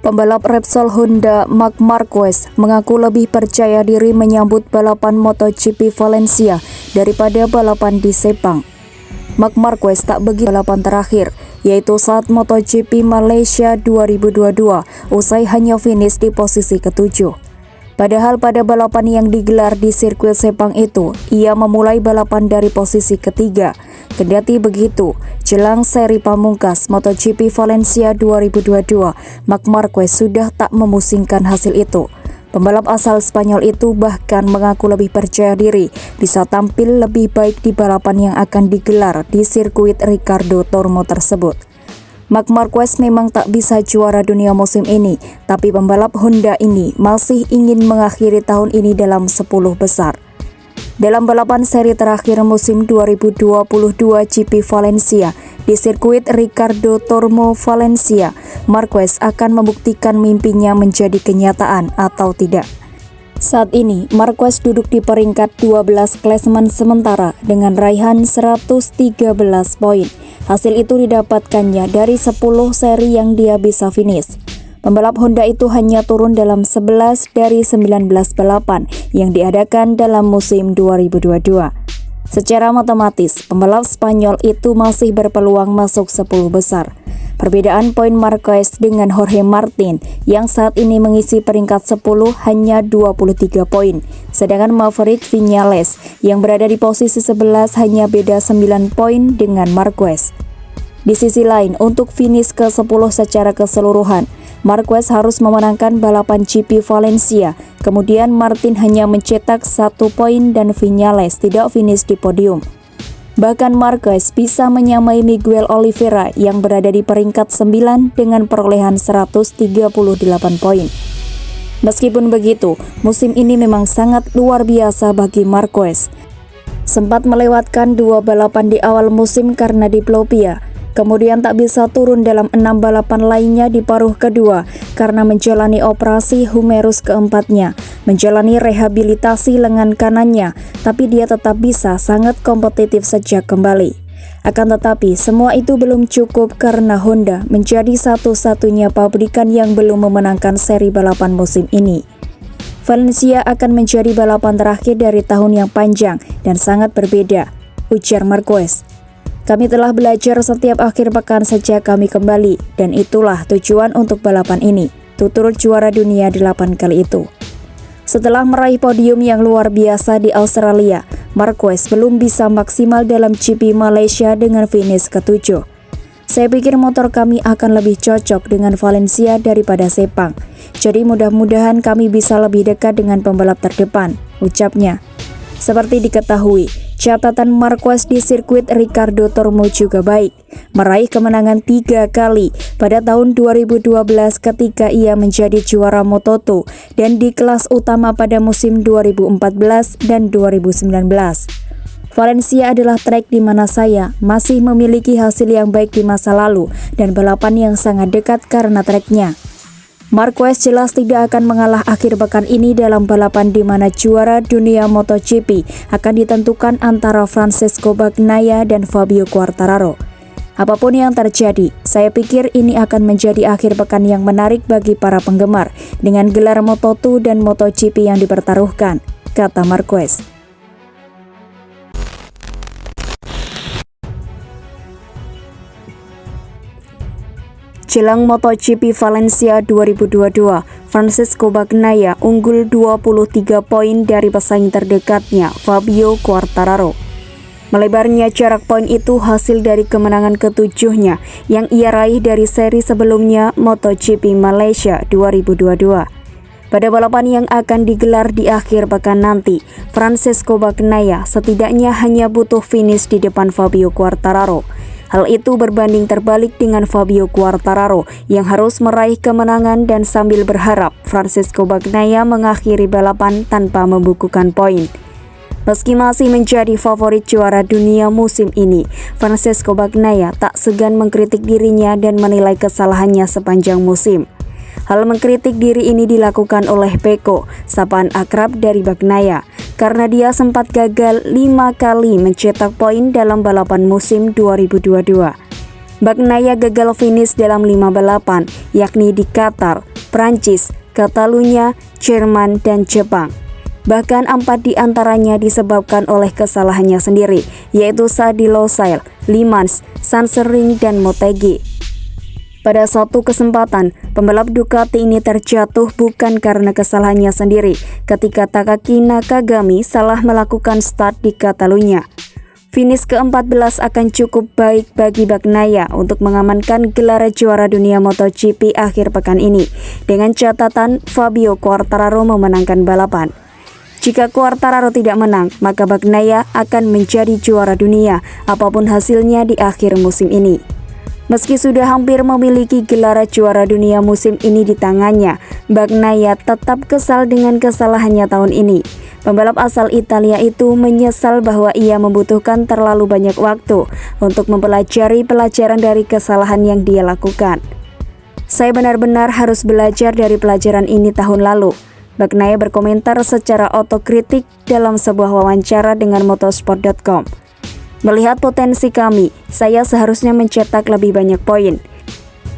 Pembalap Repsol Honda Marc Marquez mengaku lebih percaya diri menyambut balapan MotoGP Valencia daripada balapan di Sepang. Marc Marquez tak begitu balapan terakhir, yaitu saat MotoGP Malaysia 2022, usai hanya finish di posisi ke-7. Padahal pada balapan yang digelar di sirkuit Sepang itu, ia memulai balapan dari posisi ketiga. Kendati begitu, jelang seri pamungkas MotoGP Valencia 2022, Marc Marquez sudah tak memusingkan hasil itu. Pembalap asal Spanyol itu bahkan mengaku lebih percaya diri bisa tampil lebih baik di balapan yang akan digelar di sirkuit Ricardo Tormo tersebut. Marc Marquez memang tak bisa juara dunia musim ini, tapi pembalap Honda ini masih ingin mengakhiri tahun ini dalam 10 besar. Dalam balapan seri terakhir musim 2022 GP Valencia di sirkuit Ricardo Tormo Valencia, Marquez akan membuktikan mimpinya menjadi kenyataan atau tidak. Saat ini, Marquez duduk di peringkat 12 klasemen sementara dengan raihan 113 poin. Hasil itu didapatkannya dari 10 seri yang dia bisa finish. Pembalap Honda itu hanya turun dalam 11 dari 19 balapan yang diadakan dalam musim 2022. Secara matematis, pembalap Spanyol itu masih berpeluang masuk 10 besar. Perbedaan poin Marquez dengan Jorge Martin yang saat ini mengisi peringkat 10 hanya 23 poin, sedangkan Maverick Viñales yang berada di posisi 11 hanya beda 9 poin dengan Marquez. Di sisi lain, untuk finish ke-10 secara keseluruhan, Marquez harus memenangkan balapan GP Valencia, kemudian Martin hanya mencetak 1 poin dan Viñales tidak finish di podium. Bahkan Marquez bisa menyamai Miguel Oliveira yang berada di peringkat 9 dengan perolehan 138 poin. Meskipun begitu, musim ini memang sangat luar biasa bagi Marquez. Sempat melewatkan 2 balapan di awal musim karena diplopia, kemudian tak bisa turun dalam 6 balapan lainnya di paruh kedua karena menjalani operasi humerus keempatnya, menjalani rehabilitasi lengan kanannya, tapi dia tetap bisa sangat kompetitif sejak kembali. Akan tetapi, semua itu belum cukup karena Honda menjadi satu-satunya pabrikan yang belum memenangkan seri balapan musim ini. Valencia akan menjadi balapan terakhir dari tahun yang panjang dan sangat berbeda, ujar Marquez. Kami telah belajar setiap akhir pekan sejak kami kembali, dan itulah tujuan untuk balapan ini, tuturut juara dunia 8 kali itu. Setelah meraih podium yang luar biasa di Australia, Marquez belum bisa maksimal dalam GP Malaysia dengan finish ke-7. Saya pikir motor kami akan lebih cocok dengan Valencia daripada Sepang, jadi mudah-mudahan kami bisa lebih dekat dengan pembalap terdepan, ucapnya. Seperti diketahui, catatan Marquez di sirkuit Ricardo Tormo juga baik, meraih kemenangan 3 kali pada tahun 2012 ketika ia menjadi juara Moto2 dan di kelas utama pada musim 2014 dan 2019. Valencia adalah trek di mana saya masih memiliki hasil yang baik di masa lalu dan balapan yang sangat dekat karena treknya. Marquez jelas tidak akan mengalah akhir pekan ini dalam balapan di mana juara dunia MotoGP akan ditentukan antara Francesco Bagnaia dan Fabio Quartararo. Apapun yang terjadi, saya pikir ini akan menjadi akhir pekan yang menarik bagi para penggemar dengan gelar Moto2 dan MotoGP yang dipertaruhkan, kata Marquez. Jelang MotoGP Valencia 2022, Francesco Bagnaia unggul 23 poin dari pesaing terdekatnya, Fabio Quartararo. Melebarnya jarak poin itu hasil dari kemenangan ke-7-nya yang ia raih dari seri sebelumnya MotoGP Malaysia 2022. Pada balapan yang akan digelar di akhir pekan nanti, Francesco Bagnaia setidaknya hanya butuh finish di depan Fabio Quartararo. Hal itu berbanding terbalik dengan Fabio Quartararo yang harus meraih kemenangan dan sambil berharap Francesco Bagnaia mengakhiri balapan tanpa membukukan poin. Meski masih menjadi favorit juara dunia musim ini, Francesco Bagnaia tak segan mengkritik dirinya dan menilai kesalahannya sepanjang musim. Hal mengkritik diri ini dilakukan oleh Pecco, sapaan akrab dari Bagnaia, karena dia sempat gagal 5 kali mencetak poin dalam balapan musim 2022. Bagnaia gagal finish dalam 5 balapan, yakni di Qatar, Prancis, Catalunya, Jerman, dan Jepang. Bahkan 4 di antaranya disebabkan oleh kesalahannya sendiri, yaitu Sadi Losail, Le Mans, Sachsenring, dan Motegi. Pada satu kesempatan, pembalap Ducati ini terjatuh bukan karena kesalahannya sendiri ketika Takaki Nakagami salah melakukan start di Catalunya. Finish ke-14 akan cukup baik bagi Bagnaia untuk mengamankan gelar juara dunia MotoGP akhir pekan ini, dengan catatan Fabio Quartararo memenangkan balapan. Jika Quartararo tidak menang, maka Bagnaia akan menjadi juara dunia apapun hasilnya di akhir musim ini. Meski sudah hampir memiliki gelar juara dunia musim ini di tangannya, Bagnaia tetap kesal dengan kesalahannya tahun ini. Pembalap asal Italia itu menyesal bahwa ia membutuhkan terlalu banyak waktu untuk mempelajari pelajaran dari kesalahan yang dia lakukan. Saya benar-benar harus belajar dari pelajaran ini tahun lalu. Bagnaia berkomentar secara otokritik dalam sebuah wawancara dengan motorsport.com. Melihat potensi kami, saya seharusnya mencetak lebih banyak poin.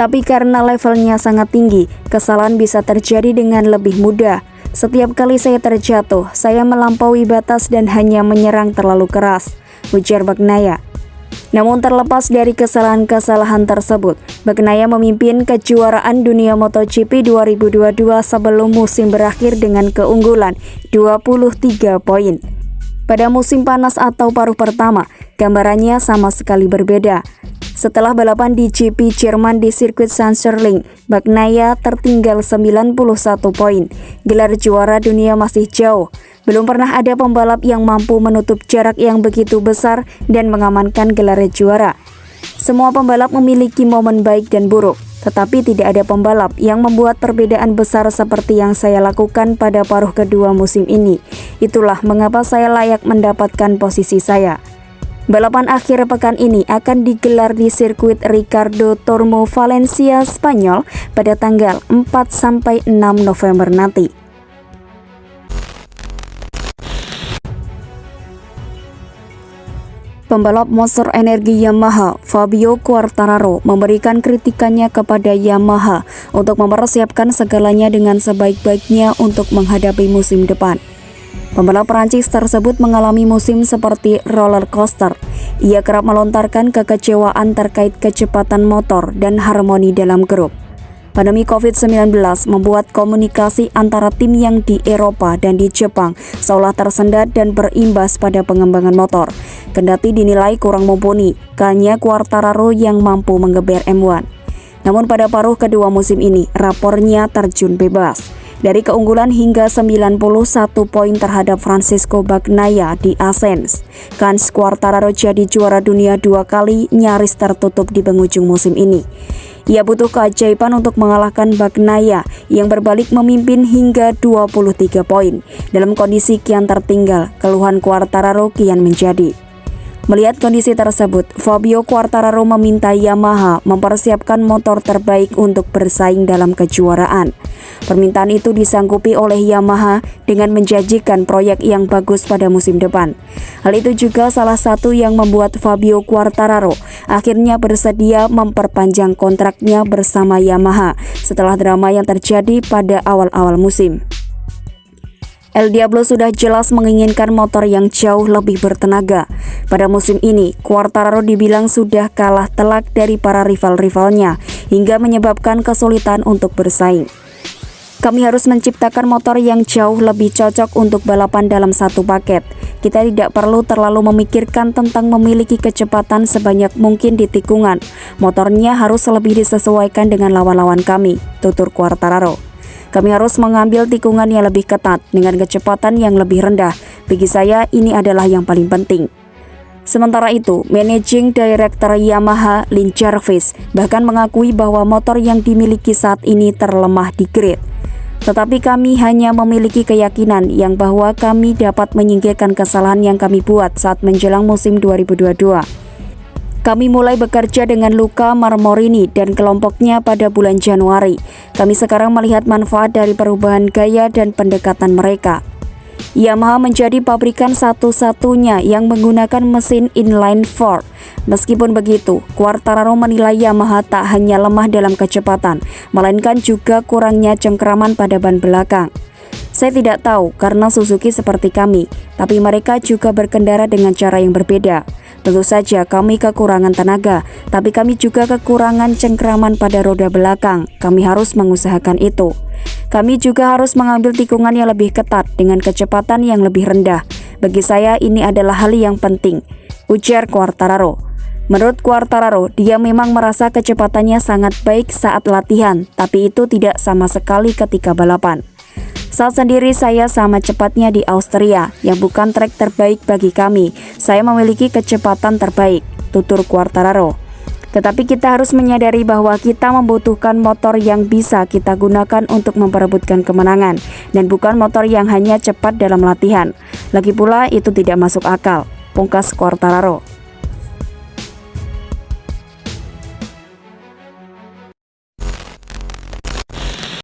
Tapi karena levelnya sangat tinggi, kesalahan bisa terjadi dengan lebih mudah. Setiap kali saya terjatuh, saya melampaui batas dan hanya menyerang terlalu keras, ujar Bagnaia. Namun terlepas dari kesalahan-kesalahan tersebut, Bagnaia memimpin kejuaraan dunia MotoGP 2022 sebelum musim berakhir dengan keunggulan 23 poin. Pada musim panas atau paruh pertama, gambarannya sama sekali berbeda. Setelah balapan di GP Jerman di sirkuit Sachsenring, Bagnaia tertinggal 91 poin. Gelar juara dunia masih jauh. Belum pernah ada pembalap yang mampu menutup jarak yang begitu besar dan mengamankan gelar juara. Semua pembalap memiliki momen baik dan buruk, tetapi tidak ada pembalap yang membuat perbedaan besar seperti yang saya lakukan pada paruh kedua musim ini. Itulah mengapa saya layak mendapatkan posisi saya. Balapan akhir pekan ini akan digelar di sirkuit Ricardo Tormo Valencia, Spanyol pada tanggal 4-6 November nanti. Pembalap Monster Energi Yamaha, Fabio Quartararo, memberikan kritikannya kepada Yamaha untuk mempersiapkan segalanya dengan sebaik-baiknya untuk menghadapi musim depan. Pembalap Prancis tersebut mengalami musim seperti roller coaster. Ia kerap melontarkan kekecewaan terkait kecepatan motor dan harmoni dalam grup. Pandemi COVID-19 membuat komunikasi antara tim yang di Eropa dan di Jepang seolah tersendat dan berimbas pada pengembangan motor. Kendati dinilai kurang mumpuni, hanya Quartararo yang mampu menggeber M1. Namun pada paruh kedua musim ini, rapornya terjun bebas. Dari keunggulan hingga 91 poin terhadap Francisco Bagnaia di Athens, kans Quartararo jadi juara dunia 2 kali nyaris tertutup di penghujung musim ini. Ia butuh keajaiban untuk mengalahkan Bagnaia yang berbalik memimpin hingga 23 poin. Dalam kondisi kian tertinggal, keluhan Quartararo kian menjadi. Melihat kondisi tersebut, Fabio Quartararo meminta Yamaha mempersiapkan motor terbaik untuk bersaing dalam kejuaraan. Permintaan itu disanggupi oleh Yamaha dengan menjanjikan proyek yang bagus pada musim depan. Hal itu juga salah satu yang membuat Fabio Quartararo akhirnya bersedia memperpanjang kontraknya bersama Yamaha setelah drama yang terjadi pada awal-awal musim. El Diablo sudah jelas menginginkan motor yang jauh lebih bertenaga. Pada musim ini, Quartararo dibilang sudah kalah telak dari para rival-rivalnya, hingga menyebabkan kesulitan untuk bersaing. Kami harus menciptakan motor yang jauh lebih cocok untuk balapan dalam satu paket. Kita tidak perlu terlalu memikirkan tentang memiliki kecepatan sebanyak mungkin di tikungan. Motornya harus lebih disesuaikan dengan lawan-lawan kami, tutur Quartararo. Kami harus mengambil tikungan yang lebih ketat dengan kecepatan yang lebih rendah. Bagi saya, ini adalah yang paling penting. Sementara itu, Managing Director Yamaha, Lin Jarvis, bahkan mengakui bahwa motor yang dimiliki saat ini terlemah di grid. Tetapi kami hanya memiliki keyakinan yang bahwa kami dapat menyingkirkan kesalahan yang kami buat saat menjelang musim 2022. Kami mulai bekerja dengan Luca Marmorini dan kelompoknya pada bulan Januari. Kami sekarang melihat manfaat dari perubahan gaya dan pendekatan mereka. Yamaha menjadi pabrikan satu-satunya yang menggunakan mesin inline-4. Meskipun begitu, Quartararo menilai Yamaha tak hanya lemah dalam kecepatan, melainkan juga kurangnya cengkraman pada ban belakang. Saya tidak tahu karena Suzuki seperti kami, tapi mereka juga berkendara dengan cara yang berbeda. Tentu saja kami kekurangan tenaga, tapi kami juga kekurangan cengkraman pada roda belakang. Kami harus mengusahakan itu. Kami juga harus mengambil tikungan yang lebih ketat dengan kecepatan yang lebih rendah. Bagi saya ini adalah hal yang penting, ujar Quartararo. Menurut Quartararo, dia memang merasa kecepatannya sangat baik saat latihan, tapi itu tidak sama sekali ketika balapan. Saat sendiri saya sama cepatnya di Austria, yang bukan trek terbaik bagi kami. Saya memiliki kecepatan terbaik, tutur Quartararo. Tetapi kita harus menyadari bahwa kita membutuhkan motor yang bisa kita gunakan untuk memperebutkan kemenangan, dan bukan motor yang hanya cepat dalam latihan. Lagi pula itu tidak masuk akal, pungkas Quartararo.